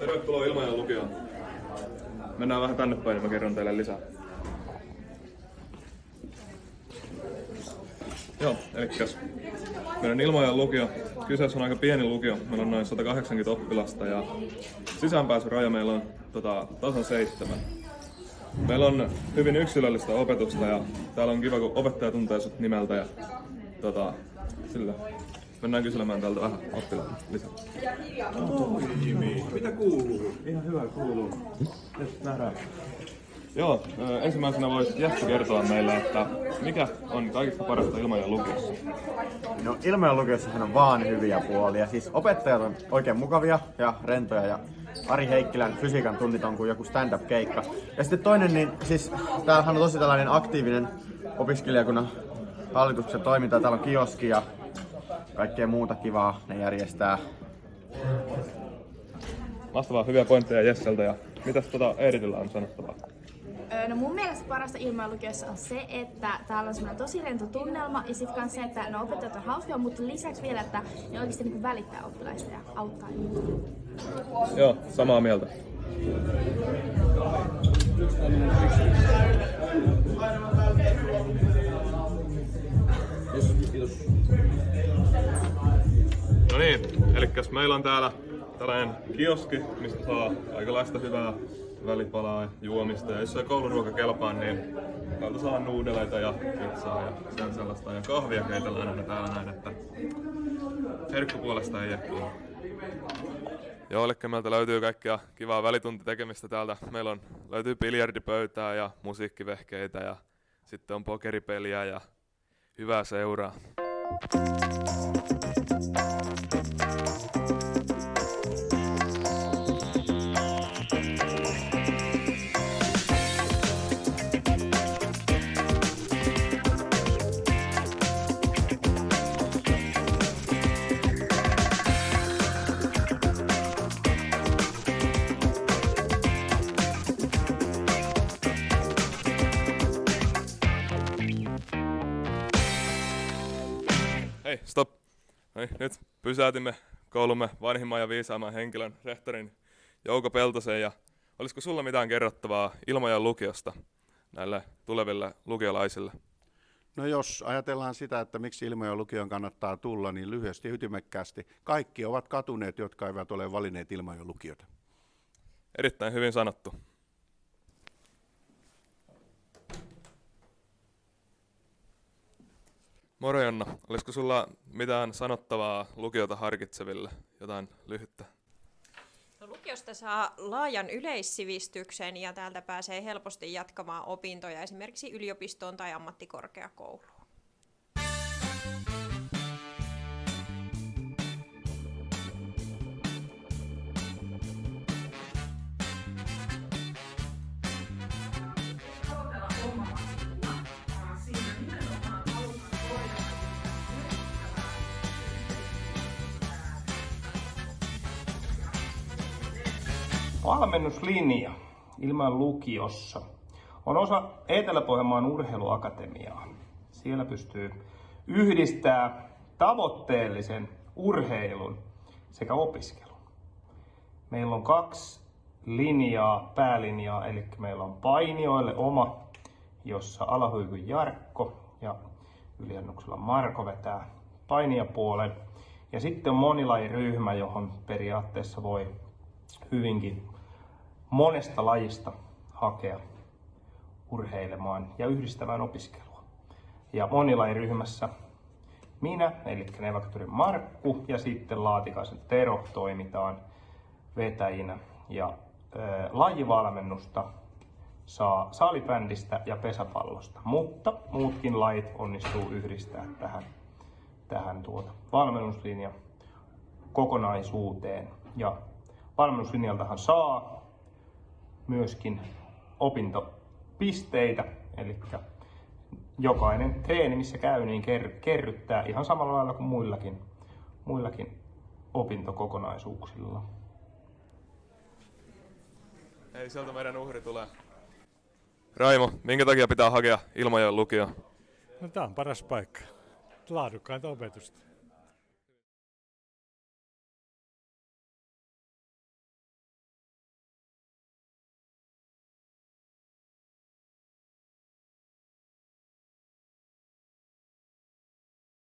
Tervetuloa Ilmajoen lukioon. Mennään vähän tänne päin, niin mä kerron teille lisää. Joo, elikkäs meidän Ilmajoen lukio. Kyseessä on aika pieni lukio. Meillä on noin 180 oppilasta ja sisäänpääsyraja meillä on tasan 7. Meillä on hyvin yksilöllistä opetusta ja täällä on kiva, kun opettaja tuntee sut nimeltä ja sillä. Mennään kyselemään täältä vähän oppilaita lisää. Mitä kuuluu? Ihan hyvä kuuluu. Nyt nähdään. Joo, ensimmäisenä voisi Jesse kertoa meille, että mikä on kaikista parasta Ilmajoen lukiossa? No Ilmajoen lukiossahan on vaan hyviä puolia. Siis opettajat on oikein mukavia ja rentoja ja Ari Heikkilän fysiikan tunnit on kuin joku stand-up-keikka. Ja sitten toinen, niin siis täällähän on tosi tällainen aktiivinen opiskelijakunnan hallituksen toiminta. Täällä on kioski ja kaikkea muuta kivaa ne järjestää. Mahtavaa, hyviä pointteja Jesseltä ja mitäs Eeritillä on sanottavaa? No mun mielestä parasta Ilmajoen lukiossa on se, että täällä on semmoinen tosi rento tunnelma ja sitten myös se, että ne opettajat on hauskoja, mutta lisäksi vielä, että ne oikeasti niin välittää oppilaista ja auttaa ihmisiä. Joo, samaa mieltä. No niin, elikkäs meillä on täällä tällainen kioski, mistä saa aikalaista hyvää välipalaa ja juomista. Ja jos ei kouluruoka kelpaa, niin täältä saa nuudeleita ja pizzaa ja sen sellaista. Ja kahvia keitellään aina täällä näin, että herkkupuolesta ei jää kiinni. Joo, eli meiltä löytyy kaikkia kivaa välituntitekemistä täältä. Meillä löytyy biljardipöytää ja musiikkivehkeitä ja sitten on pokeripeliä ja hyvää seuraa. Hei, stop! Noi, nyt pysäytimme koulumme vanhimman ja viisaamman henkilön, rehtorin Jouko Peltosen. Ja olisiko sulla mitään kerrottavaa Ilmajoen lukiosta näille tuleville lukiolaisille? No jos ajatellaan sitä, että miksi Ilmajoen lukioon kannattaa tulla, niin lyhyesti ja ytimekkäästi kaikki ovat katuneet, jotka eivät ole valinneet Ilmajoen lukiota. Erittäin hyvin sanottu. Moro Jonna, olisiko sulla mitään sanottavaa lukiota harkitseville, jotain lyhyttä? No, lukiosta saa laajan yleissivistyksen ja täältä pääsee helposti jatkamaan opintoja esimerkiksi yliopistoon tai ammattikorkeakouluun. Valmennuslinja Ilmajoen lukiossa on osa Etelä-Pohjanmaan urheiluakatemiaa. Siellä pystyy yhdistämään tavoitteellisen urheilun sekä opiskelun. Meillä on 2 päälinjaa, eli meillä on painijoille oma, jossa Alahuikun Jarkko ja yliannuksella Marko vetää painijapuolen. Ja sitten on monilajiryhmä, johon periaatteessa voi hyvinkin monesta lajista hakea urheilemaan ja yhdistämään opiskelua. Ja monilajiryhmässä minä, eli Nevaktorin Markku ja sitten Laatikaisen Tero toimitaan vetäjinä. Ja lajivalmennusta saa salibändistä ja pesäpallosta, mutta muutkin lajit onnistuu yhdistää tähän valmennuslinjan kokonaisuuteen. Ja valmennuslinjaltahan saa myöskin opintopisteitä, eli jokainen treeni, missä käy, niin kerryttää ihan samalla lailla kuin muillakin opintokokonaisuuksilla. Hei, sieltä meidän uhri tulee. Raimo, minkä takia pitää hakea Ilmajoen lukioon? No, tämä on paras paikka. Laadukkainta opetusta.